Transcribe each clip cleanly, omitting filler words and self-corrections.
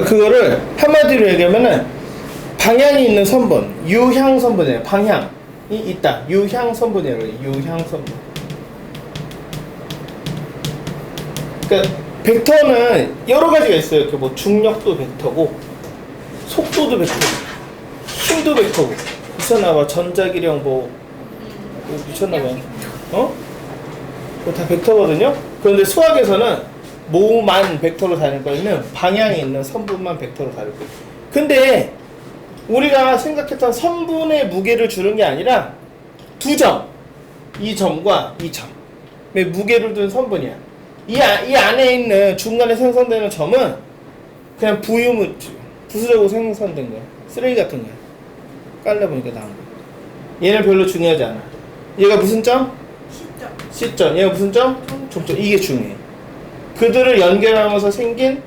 그거를 한마디로 얘기하면은 방향이 있는 선분, 유향 선분이에요. 방향이 있다. 유향 선분이에요. 유향 선분. 그러니까 벡터는 여러 가지가 있어요. 이렇게 뭐 중력도 벡터고, 속도도 벡터고, 힘도 벡터고. 미쳤나봐. 전자기령 뭐 미쳤나봐. 어? 그거 다 벡터거든요. 그런데 수학에서는 모만 벡터로 다닐 거는 방향이 있는 선분만 벡터로 다닐 거예요. 근데 우리가 생각했던 선분의 무게를 주는 게 아니라 두 점, 이 점과 이 점의 무게를 둔 선분이야. 이 안에 있는 중간에 생성되는 점은 그냥 부수적으로 생성된 거야. 쓰레기 같은 거야. 깔려보니까 나온 거야. 얘는 별로 중요하지 않아. 얘가 무슨 점? C점. 얘가 무슨 점? 종점. 이게 중요해. 그들을 연결하면서 생긴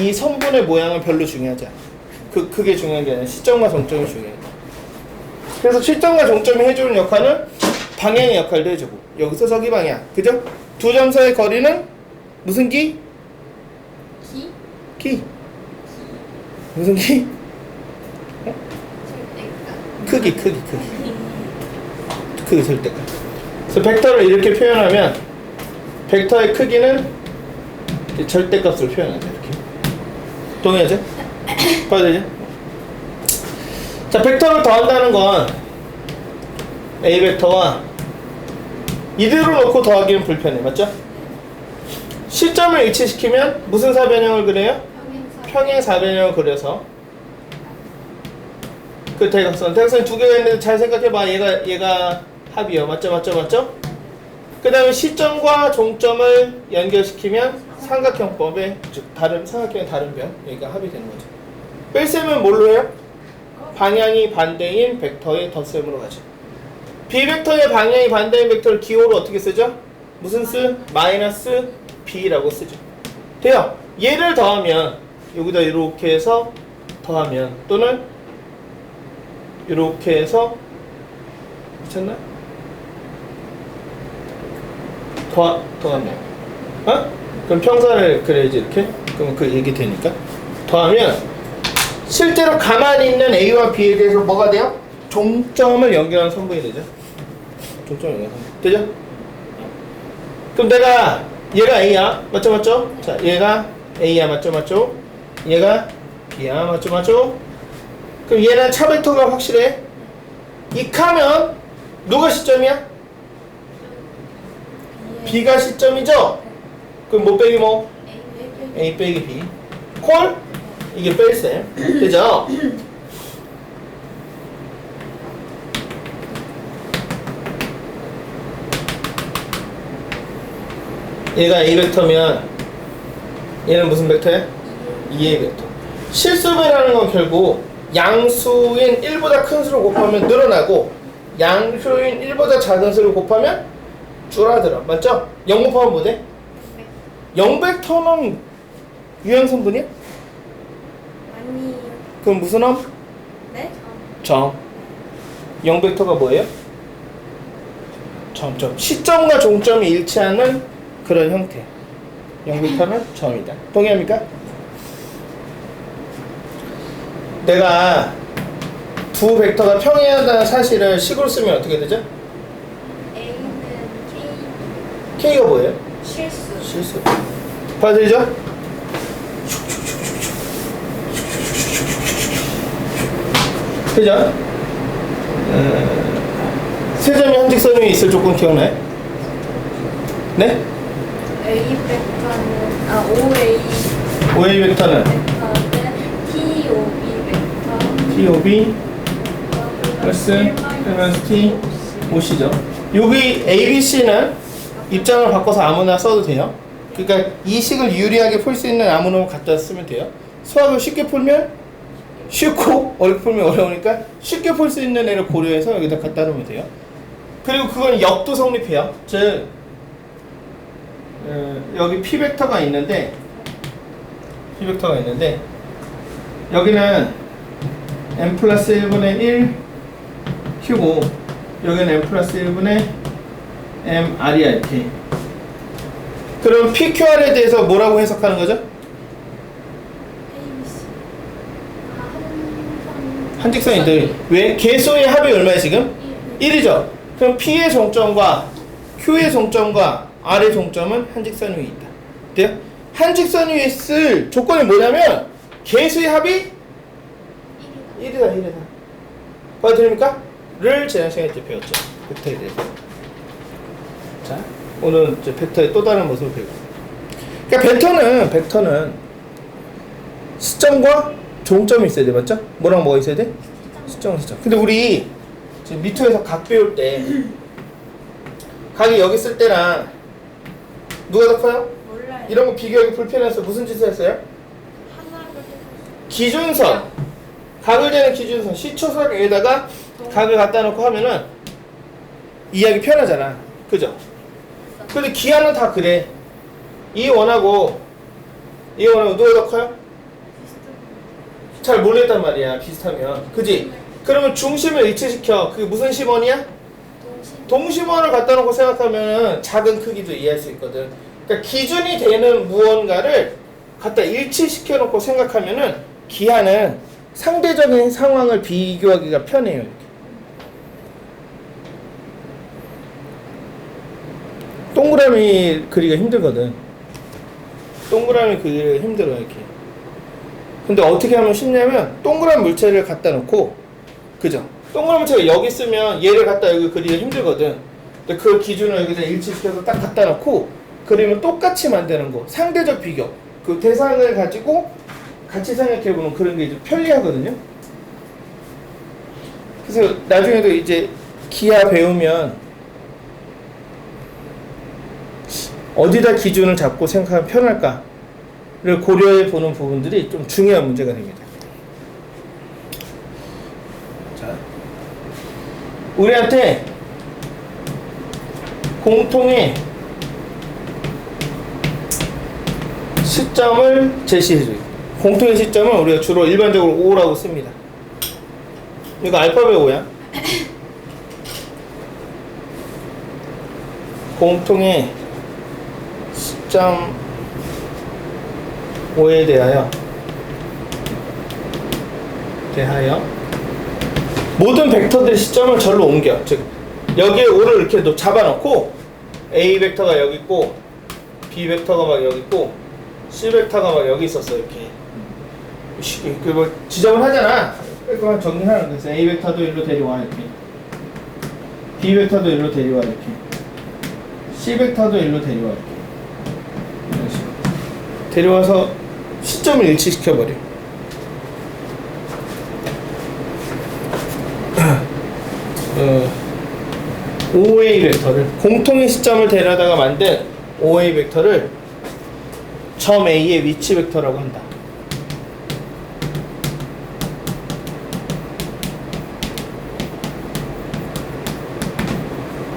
이 선분의 모양은 별로 중요하지 않아. 그게 중요한 게 아니라 시점과 종점이 중요해. 그래서 시점과 종점이 해주는 역할은 방향의 역할도 해주고, 여기서 저기 방향. 그죠? 두 점 사이의 거리는 무슨 기? 기. 무슨 기? 어? 크기. 크기 절대값. 그래서 벡터를 이렇게 표현하면 벡터의 크기는 절대값으로 표현한다. 이렇게. 동의하죠? 봐야 되죠? 자, 벡터를 더한다는 건 A 벡터와 이대로 놓고 더하기는 불편해. 맞죠? 시점을 일치시키면 무슨 사변형을 그려요? 평행 사변형을 그려서 그 대각선이 두 개가 있는데 잘 생각해봐. 얘가 합이요. 맞죠? 그 다음에 시점과 종점을 연결시키면 삼각형법의 삼각형의 다른 변, 여기가 합이 되는 거죠. 뺄셈은 뭘로 해요? 방향이 반대인 벡터의 덧셈으로 가죠. B벡터의 방향이 반대인 벡터를 기호로 어떻게 쓰죠? 무슨 수? 마이너스 B라고 쓰죠. 돼요. 얘를 더하면 여기다 이렇게 해서 더하면, 또는 이렇게 해서 미쳤나? 더하면, 어? 그럼 평선을 그려야지. 이렇게. 그럼 그 얘기 되니까 더하면 실제로 가만히 있는 A와 B에 대해서 뭐가 돼요? 종점을 연결하는 선분이 되죠. 종점을 연결하는 선분 되죠? 그럼 내가 얘가 A야. 맞죠? 자, 얘가 A야. 맞죠? 얘가 B야. 맞죠? 그럼 얘는 차벡터가 확실해. 익하면 누가 시점이야? B가 시점이죠? 그럼 뭐 빼기 뭐? A 빼기 B. 콜? 이게 뺄셈. 되죠? 얘가 A 벡터면 얘는 무슨 벡터야? 2A 벡터. 실수배라는 건 결국 양수인 1보다 큰 수를 곱하면 늘어나고 양수인 1보다 작은 수를 곱하면 줄어들어. 맞죠? 0 곱하면 뭐 돼? 0벡터는 유형선분이야? 아니요. 그럼 무슨 함? 네? 점. 0벡터가 뭐예요? 점. 시점과 종점이 일치하는 그런 형태. 0벡터는 점이다. 동의합니까? 내가 두 벡터가 평행하다는 사실을 식으로 쓰면 어떻게 되죠? A는 K. K가 뭐예요? 실수. 봐도 되죠? 그죠? 세 점이 한 직선이 있을 조건 기억나요? 네? A 벡터는 OA. OA 벡터는 벡터는 TOB 벡터. TOB 플러스 T OC죠. 여기 ABC는 입장을 바꿔서 아무나 써도 돼요. 그러니까 이 식을 유리하게 풀 수 있는 아무 놈을 갖다 쓰면 돼요. 수학을 쉽게 풀면 쉽고 어렵게 풀면 어려우니까 쉽게 풀 수 있는 애를 고려해서 여기다 갖다 놓으면 돼요. 그리고 그건 역도 성립해요. 즉 여기 P 벡터가 있는데 여기는 n 플러스 1분의 1 Q고 여기는 n 플러스 1분의 MR이야. 이렇게. 그럼 PQR에 대해서 뭐라고 해석하는 거죠? 한직선인데 왜? 개수의 합이 얼마야 지금? 1이죠. 그럼 P의 종점과 Q의 종점과 R의 종점은 한직선 위에 있다. 돼요? 한직선 위에 쓸 조건이 뭐냐면 개수의 합이 1이다. 봐드립니까? 를 지난 시간에 이제 배웠죠. 벡터에 대해서. 자, 오늘 이제 벡터의 또 다른 모습을 배우고. 그러니까 벡터는 시점과 종점이 있어야 돼, 맞죠? 뭐랑 뭐가 있어야 돼? 시점. 근데 우리 지금 미투에서 각 배울 때 각이 여기 있을 때랑 누가 더 커요? 몰라요. 이런 거 비교하기 불편해서 무슨 짓을 했어요? 하나를 기준선, 각을 재는 기준선, 시초선 위에다가 각을 갖다 놓고 하면은 이해하기 편하잖아. 그죠? 근데 기하는 다 그래. 이 원하고 누가 더 커요? 잘 모르겠단 말이야. 비슷하면. 그지? 그러면 중심을 일치시켜. 그게 무슨 심원이야? 동심원을 갖다 놓고 생각하면 작은 크기도 이해할 수 있거든. 그러니까 기준이 되는 무언가를 갖다 일치시켜 놓고 생각하면은 기하는 상대적인 상황을 비교하기가 편해요. 이렇게. 동그라미 그리기가 힘들거든. 동그라미 그리기가 힘들어 이렇게. 근데 어떻게 하면 쉽냐면 동그란 물체를 갖다 놓고, 그죠? 동그란 물체가 여기 있으면 얘를 갖다 여기 그리기가 힘들거든. 근데 그 기준을 여기다 일치시켜서 딱 갖다 놓고 그리면 똑같이 만드는 거. 상대적 비교. 그 대상을 가지고 같이 생각해보는 그런 게 이제 편리하거든요. 그래서 나중에도 이제 기하 배우면 어디다 기준을 잡고 생각하면 편할까를 고려해 보는 부분들이 좀 중요한 문제가 됩니다. 자, 우리한테 공통의 시점을 제시해줘요. 공통의 시점은 우리가 주로 일반적으로 O라고 씁니다. 이거 알파벳 O야. 공통의 시점 O에 대하여 모든 벡터들의 시점을 절로 옮겨. 즉 여기에 O를 이렇게 잡아놓고 A 벡터가 여기 있고 B 벡터가 막 여기 있고 C 벡터가 막 여기 있었어. 이렇게 그 뭐 지점을 하잖아. 그만 정리하는 거예요. A 벡터도 일로 데려와 이렇게, B 벡터도 일로 데려와 이렇게, C 벡터도 일로 데려와 이렇게. 이런 식으로 데려와서 시점을 일치시켜버려. OA 벡터를, 공통의 시점을 데려다가 만든 OA 벡터를 점 A의 위치 벡터라고 한다.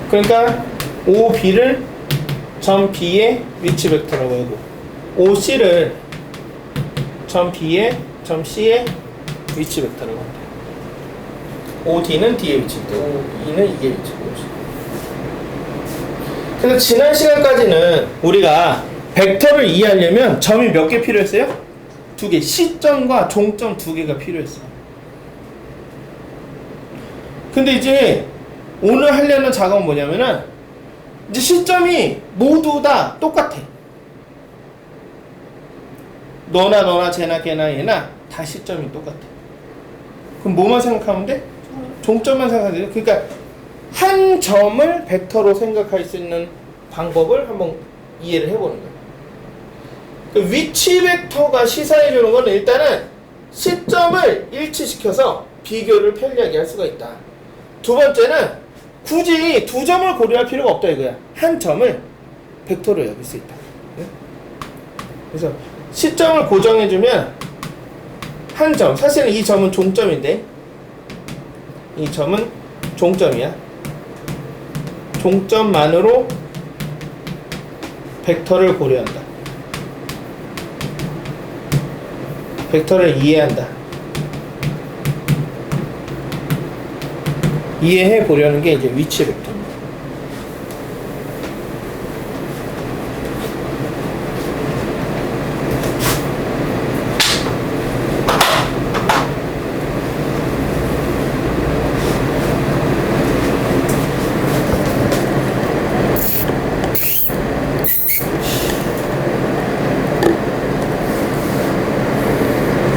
그러니까 OB를 점 B의 위치 벡터라고 하고, OC를 점 B의 점 C의 위치 벡터라고 한다. OD는 D의 위치 벡터, OE는 E의 위치 벡터. 그래서 지난 시간까지는 우리가 벡터를 이해하려면 점이 몇 개 필요했어요? 2개. 시점과 종점 2개가 필요했어요. 근데 이제 오늘 하려는 작업은 뭐냐면은 이제 시점이 모두 다 똑같아. 너나 쟤나 걔나 얘나 다 시점이 똑같아. 그럼 뭐만 생각하면 돼? 종점만 생각하면 돼. 그러니까 한 점을 벡터로 생각할 수 있는 방법을 한번 이해를 해보는 거야. 그 위치 벡터가 시사해주는 건 일단은 시점을 일치시켜서 비교를 편리하게 할 수가 있다. 두 번째는 굳이 두 점을 고려할 필요가 없다 이거야. 한 점을 벡터로 여길 수 있다. 그래서 시점을 고정해주면 한 점, 사실은 이 점은 종점인데 이 점은 종점이야. 종점만으로 벡터를 고려한다. 벡터를 이해한다. 이해해 보려는 게 이제 위치 벡터입니다.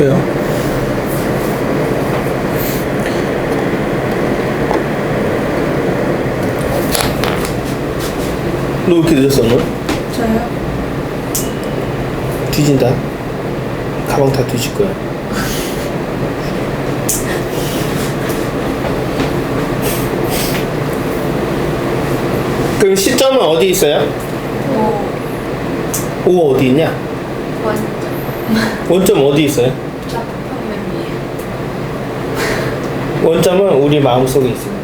왜요? 너 왜 이렇게 늦었어 오늘? 저요? 뒤진다. 가방 다 뒤질 거야. 그럼 시점은 어디 있어요? 오. 5 어디 있냐? 완전. 원점 어디 있어요? 좌표면 위에. 원점은 우리 마음속에 있습니다.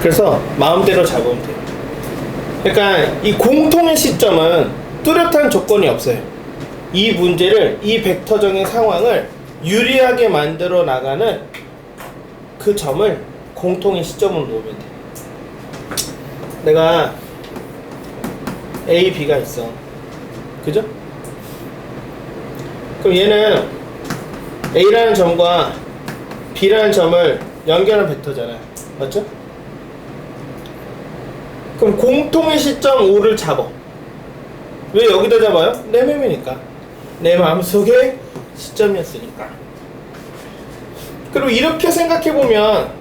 그래서 마음대로 잡으면 돼요. 그러니까 이 공통의 시점은 뚜렷한 조건이 없어요. 이 문제를, 이 벡터적인 상황을 유리하게 만들어 나가는 그 점을 공통의 시점으로 놓으면 돼. 내가 A, B가 있어. 그죠? 그럼 얘는 A라는 점과 B라는 점을 연결하는 벡터잖아요. 맞죠? 그럼 공통의 시점 5를 잡아. 왜 여기다 잡아요? 내 맴이니까. 내 마음속에 시점이었으니까. 그리고 이렇게 생각해보면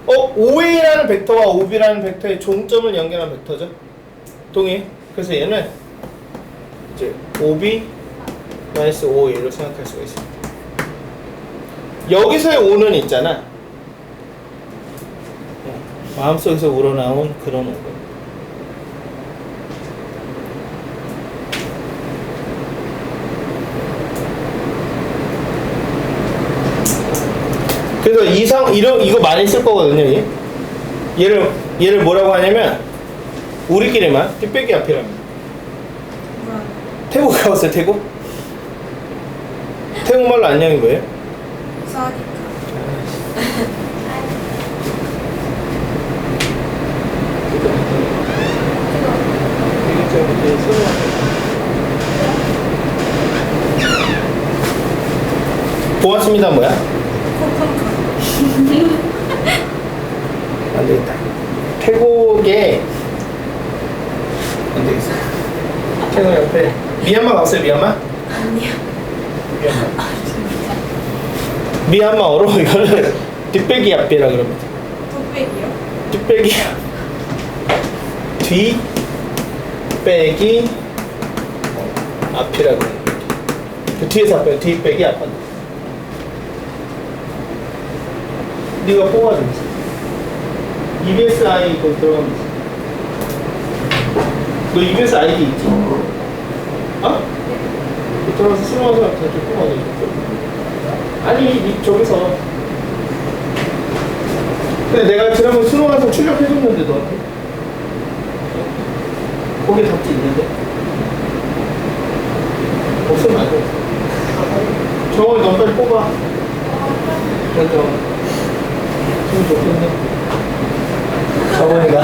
5A라는 벡터와 5B라는 벡터의 종점을 연결한 벡터죠. 동의해? 그래서 얘는 이제 5B 마이너스 5A로 생각할 수가 있습니다. 여기서의 5는 있잖아. 마음속에서 우러나온 그런 5가. 그래서 이거 많이 쓸 거거든요. 얘를 뭐라고 하냐면 우리끼리만 뒷배기 앞이랍니다. 태국 가봤어요? 태국? 태국말로 안녕이 뭐예요? 사디카. 고맙습니다 뭐야? 코콘카. 안 되겠다. 태국에 안 되겠어. 태국 옆에 미얀마 갔어요? 미얀마? 아니요. 미얀마. 미얀마어로 이거를 뒷배기 앞이라 그럽니다. 뚝배기요? 뒷배기 뒷배기 앞이라고 합니다. 그 뒤에서 앞에 뒷배기 앞은 네가 뽑아주면서 EBS I 거기 들어가면서 너 EBS ID 있지? 어? 들어가서 수능하서 저쪽 뽑아줘. 아니 저기서 근데 내가 지난번 수능하서 출력해줬는데 너한테 거기에 답지 있는데 없으면 안 돼. 정원이 너 빨리 뽑아. 먼저 기분 좋겠네. 정원이가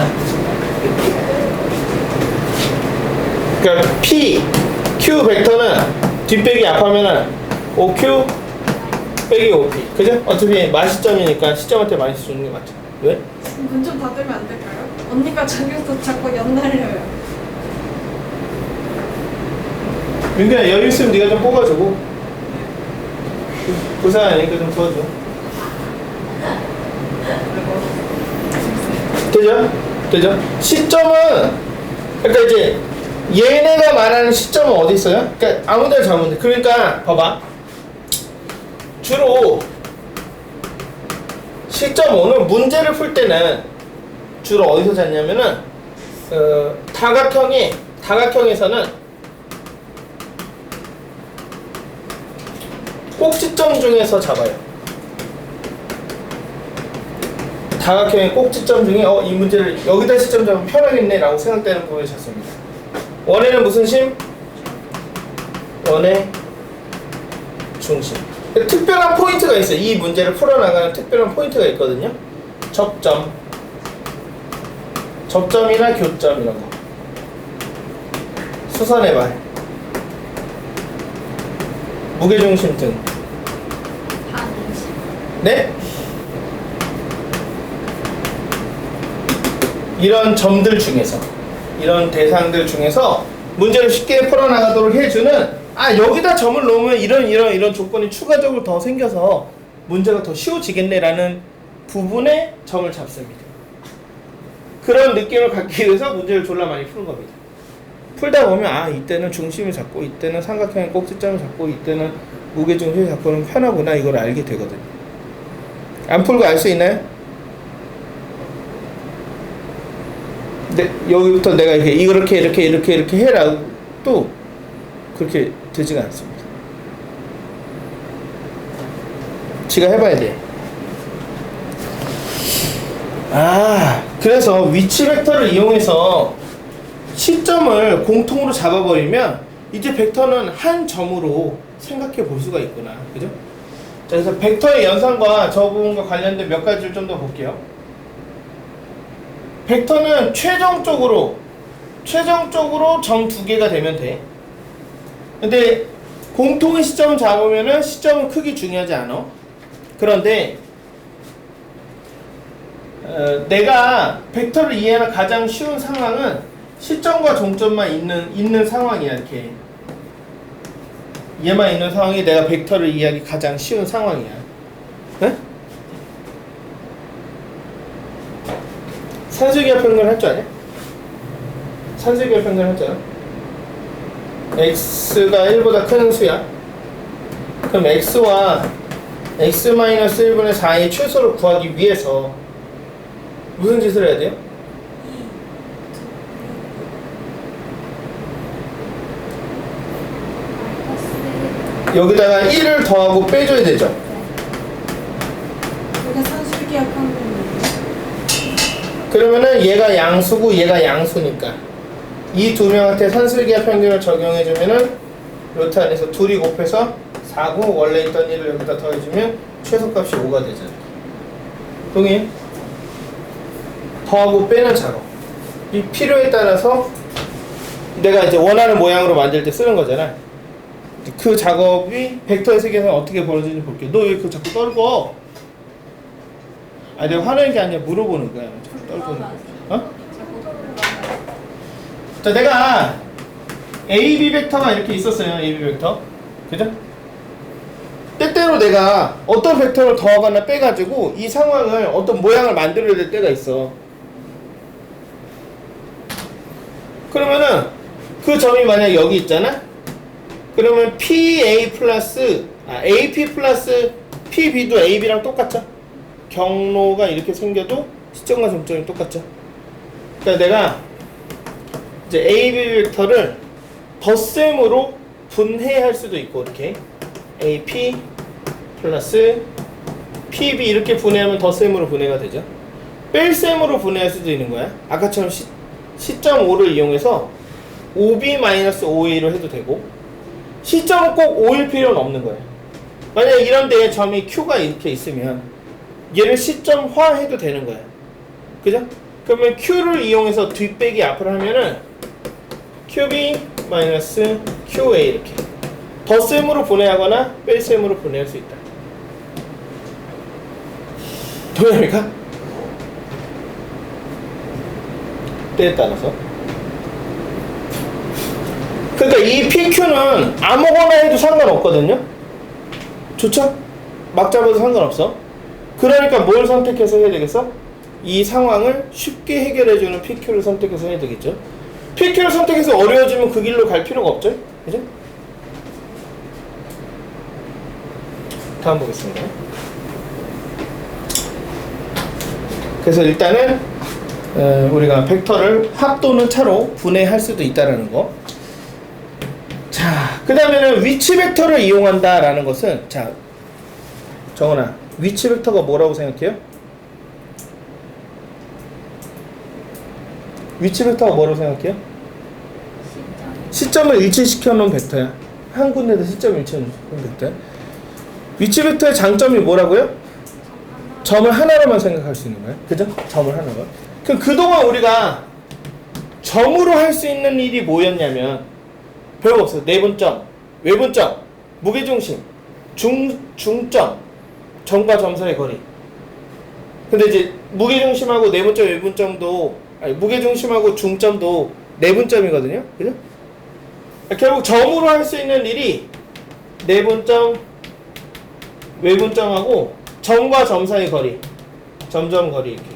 그러니까 P, Q 벡터는 뒷배기 앞하면은 OQ 빼기 OP 그죠? 어차피 마시점이니까 시점한테 마이너스 주는 게 맞죠. 왜? 문 좀 닫으면 안 될까요? 언니가 저기서 자꾸 연날려요. 민규야 여유 있으면 네가 좀 뽑아주고 부산하니까 좀 도와줘. 되죠? 되죠? 시점은 그러니까 이제 얘네가 말하는 시점은 어디 있어요? 그러니까 아무데나 잡으면 돼. 그러니까 봐봐. 주로 시점 5는 문제를 풀 때는 주로 어디서 잡냐면은 다각형에서는 꼭지점 중에서 잡아요. 다각형의 꼭지점 중에 이 문제를 여기다 시점 잡으면 편하겠네 라고 생각되는 부분을 찾습니다. 원에는 무슨 심? 원의 중심. 특별한 포인트가 있어요. 이 문제를 풀어나가는 특별한 포인트가 있거든요. 접점이나 교점 이런 거. 수선의 발, 무게중심 등. 반인심. 네? 이런 점들 중에서, 이런 대상들 중에서 문제를 쉽게 풀어나가도록 해주는 아 여기다 점을 놓으면 이런 조건이 추가적으로 더 생겨서 문제가 더 쉬워지겠네라는 부분에 점을 잡습니다. 그런 느낌을 갖기 위해서 문제를 졸라 많이 푸는 겁니다. 풀다 보면 아 이때는 중심을 잡고 이때는 삼각형의 꼭지점을 잡고 이때는 무게중심을 잡고는 편하구나 이걸 알게 되거든요. 안 풀고 알 수 있나요? 근데 여기부터 내가 이렇게 해라 또 그렇게 되지가 않습니다. 지가 해봐야 돼. 아 그래서 위치 벡터를 이용해서 시점을 공통으로 잡아버리면 이제 벡터는 한 점으로 생각해 볼 수가 있구나. 그죠? 자, 그래서 벡터의 연산과 저 부분과 관련된 몇 가지를 좀 더 볼게요. 벡터는 최종적으로 점 두 개가 되면 돼. 근데 공통의 시점을 잡으면은 시점은 크게 중요하지 않아. 그런데 내가 벡터를 이해하는 가장 쉬운 상황은 시점과 종점만 있는 상황이야. 이렇게 얘만 있는 상황이 내가 벡터를 이해하기 가장 쉬운 상황이야. 네? 산술기하 평균 할 줄 아냐? 산술기하 평균 할 줄 알아? x가 1보다 큰 수야. 그럼 x와 x-1분의 4의 최소를 구하기 위해서 무슨 짓을 해야 돼요? 여기다가 1을 더하고 빼줘야 되죠. 이게 산술기하 평균이에요. 그러면은 얘가 양수고 얘가 양수니까 이 두 명한테 산술기하 평균을 적용해주면은 루트 안에서 둘이 곱해서 4고 원래 있던 1을 여기다 더해주면 최소값이 5가 되잖아. 동의? 더하고 빼는 작업. 이 필요에 따라서 내가 이제 원하는 모양으로 만들 때 쓰는 거잖아. 그 작업이 벡터의 세계에서 어떻게 벌어지는지 볼게. 너 왜 그 자꾸 떨고? 아 내가 화내는 게 아니라 물어보는 거야. 자꾸 떨고. 어? 자 내가 AB 벡터가 이렇게 있었어요. AB 벡터. 그죠? 때때로 내가 어떤 벡터를 더하거나 빼가지고 이 상황을 어떤 모양을 만들어야 될 때가 있어. 그러면은 그 점이 만약 여기 있잖아? 그러면 PA 플러스 AP 플러스 PB도 AB랑 똑같죠? 경로가 이렇게 생겨도 시점과 종점이 똑같죠? 그러니까 내가 이제 AB 벡터를 덧셈으로 분해할 수도 있고 이렇게 AP 플러스 PB 이렇게 분해하면 덧셈으로 분해가 되죠. 뺄셈으로 분해할 수도 있는 거야. 아까처럼 시점 5를 이용해서 OB-5A로 해도 되고 시점은 꼭 5일 필요는 없는 거예요. 만약 이런 데에 점이 Q가 이렇게 있으면 얘를 시점화 해도 되는 거예요. 그죠? 그러면 Q를 이용해서 뒷배기 앞으로 하면은 QB-QA 이렇게 덧셈으로 분해하거나 뺄셈으로 분해할 수 있다. 동의합니까? 때에 따라서. 그러니까 이 PQ는 아무거나 해도 상관없거든요. 좋죠? 막 잡아도 상관없어. 그러니까 뭘 선택해서 해야 되겠어? 이 상황을 쉽게 해결해주는 PQ를 선택해서 해야 되겠죠. PQ를 선택해서 어려워지면 그 길로 갈 필요가 없죠. 그죠? 다음 보겠습니다. 그래서 일단은 우리가 벡터를 합 또는 차로 분해할 수도 있다는 거. 자, 그 다음에는 위치 벡터를 이용한다라는 것은, 자, 정은아, 위치 벡터가 뭐라고 생각해요? 위치 벡터가 뭐라고 생각해요? 시점을 일치시켜 놓은 벡터야. 한 군데에서 시점을 일치해 놓은 벡터야. 위치 벡터의 장점이 뭐라고요? 점을 하나로만 생각할 수 있는 거야. 그죠? 점을 하나로. 그동안 우리가 점으로 할 수 있는 일이 뭐였냐면 별거 없어요. 내분점, 외분점, 무게중심, 중점, 점과 점 사이의 거리. 근데 이제 무게중심하고 내분점, 외분점도, 아니 무게중심하고 중점도 내분점이거든요. 그죠? 결국 점으로 할 수 있는 일이 내분점, 외분점하고 점과 점 사이 거리, 점점 거리 이렇게.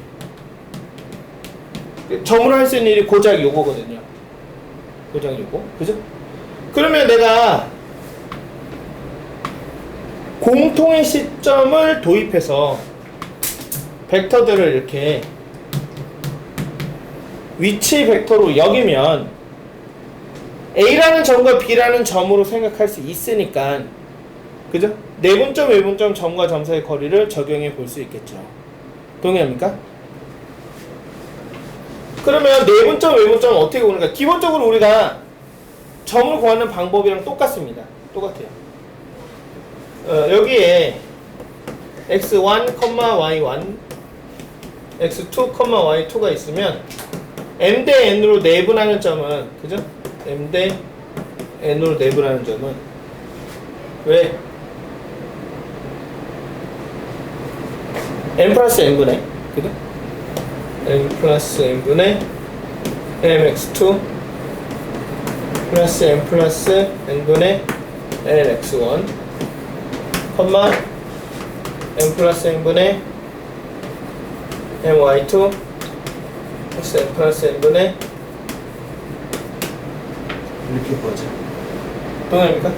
점으로 할 수 있는 일이 고작 요거거든요. 고작 요거, 그죠? 그러면 내가 공통의 시점을 도입해서 벡터들을 이렇게 위치 벡터로 여기면 A라는 점과 B라는 점으로 생각할 수 있으니까, 그죠? 내분점, 외분점, 점과 점 사이의 거리를 적용해 볼 수 있겠죠. 동의합니까? 그러면 내분점, 외분점 어떻게 보는가? 기본적으로 우리가 점을 구하는 방법이랑 똑같습니다. 똑같아요. 여기에 x1, y1, x2, y2가 있으면 m 대 n으로 내분하는 점은, 그죠? m 대 n으로 내분하는 점은 왜? n 플러스 n분의, 그죠? n 플러스 n분의 mx2 플러스 n 플러스 n분의 nx1 컴마 n 플러스 n분의 my2 플러스 n 플러스 n분의 이렇게 보자. 동의합니까?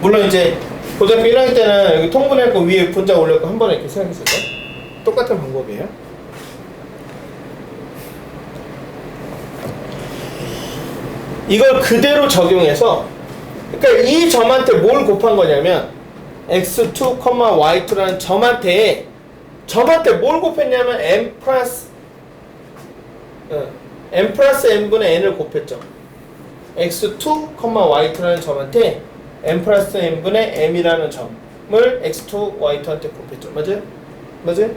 물론 이제 고등학교 1학년 때는 여기 통분했고 위에 분자 올렸고 한 번에 이렇게 생각했을 때 똑같은 방법이에요. 이걸 그대로 적용해서, 그러니까 이 점한테 뭘 곱한 거냐면 x2, y2라는 점한테 뭘 곱했냐면 m 플러스 n분의 n을 곱했죠. x2, y2라는 점한테 m 플러스 n분의 m이라는 점을 x2, y2한테 곱했죠. 맞아요? 맞아요?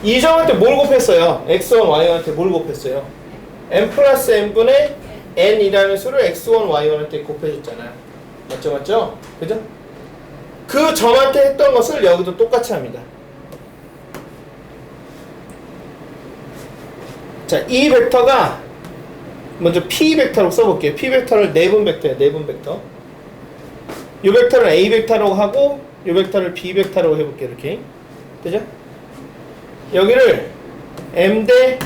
이 점한테 뭘 곱했어요? x1, y1한테 뭘 곱했어요? m 플러스 n분의 n이라는 수를 x1, y1한테 곱해줬잖아요. 맞죠? 맞죠? 그죠? 그 점한테 했던 것을 여기도 똑같이 합니다. 자, 이 벡터가 먼저 p 벡터로 써볼게요. p 벡터를 내분 벡터예요. 내분 벡터. 이 벡터를 a 벡터라고 하고 이 벡터를 b 벡터라고 해볼게요. 이렇게. 그죠? 여기를 m 대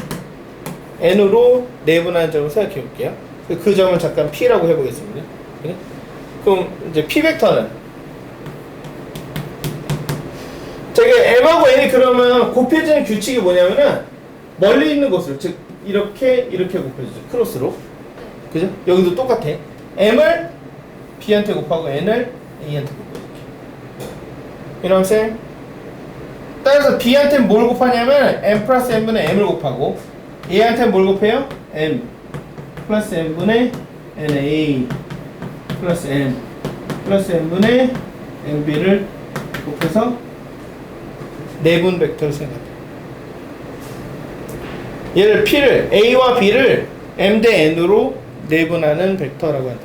n으로 내분하는 점을 생각해 볼게요. 그 점을 잠깐 p라고 해보겠습니다. 그래? 그럼 이제 p 벡터는 저기 m하고 n이 그러면 곱해지는 규칙이 뭐냐면은 멀리 있는 곳을, 즉 이렇게 곱해주죠. 크로스로. 그죠? 여기도 똑같아. m을 b한테 곱하고 n을 a한테 곱해줄게. 이런 셈. 따라서 b한테는 뭘 곱하냐면 m 플러스 n분의 m을 곱하고 a한테는 뭘 곱해요? m 플러스 n분의 na 플러스 n 플러스 n분의 nb를 곱해서 내분 벡터를 생각합니다. 얘를 p를 a와 b를 m 대 n으로 내분하는 벡터라고 한다.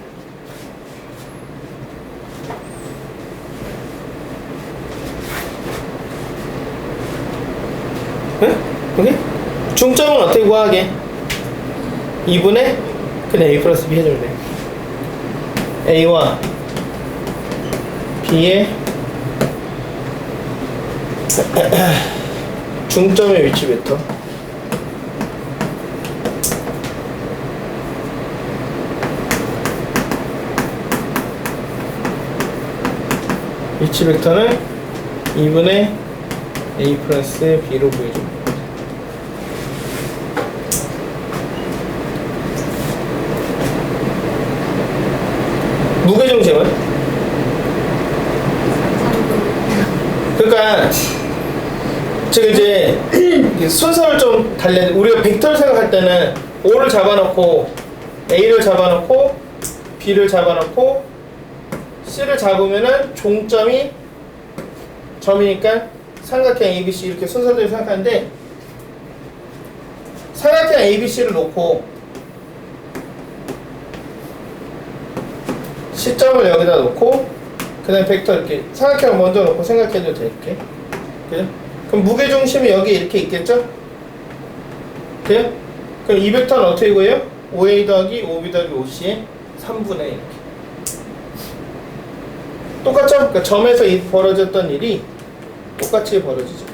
응? 오케이? 중점은 어떻게 구하게? 2분의 그냥 a 플러스 b 해줘야 돼. a와 b의 중점의 위치 벡터. 위치 벡터는 2분의 a 플러스 b로 보여줍니다. 무게중심은? 그러니까 지금 이제 순서를 좀 달리, 우리가 벡터를 생각할 때는 O를 잡아놓고 A를 잡아놓고 B를 잡아놓고 C를 잡으면은 종점이 점이니까 삼각형 ABC 이렇게 순서대로 생각하는데, 삼각형 ABC를 놓고 시점을 여기다 놓고 그 다음에 벡터 이렇게 삼각형을 먼저 놓고 생각해도 돼. 이렇게. 그죠? 그럼 무게중심이 여기 이렇게 있겠죠? 그죠? 그럼 이 벡터는 어떻게 구해요? OA 더하기 OB 더하기 OC에 3분의 이렇게. 똑같죠? 그러니까 점에서 벌어졌던 일이 똑같이 벌어지죠.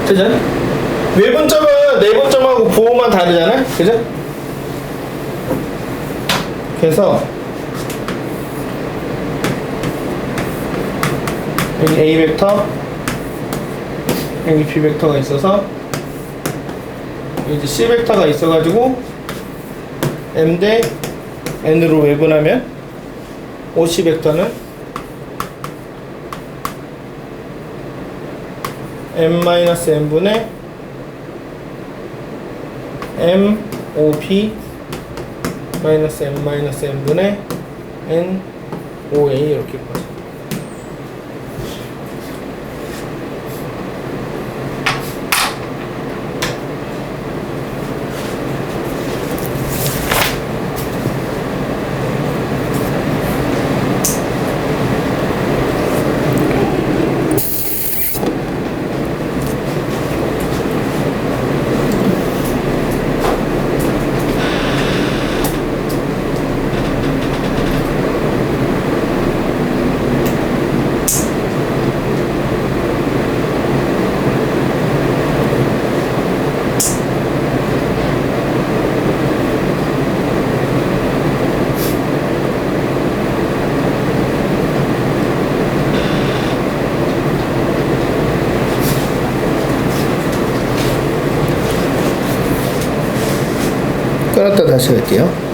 그죠? 외분점은 내분점하고 부호만 다르잖아요? 그죠? 그래서 여기 A 벡터, 여기 B 벡터가 있어서 여기 이제 C 벡터가 있어가지고 M 대 N으로 외분하면 OC 벡터는 M-N분의 MOP M-N분의 NOA 이렇게 보죠. 끊었다 다시 할게요.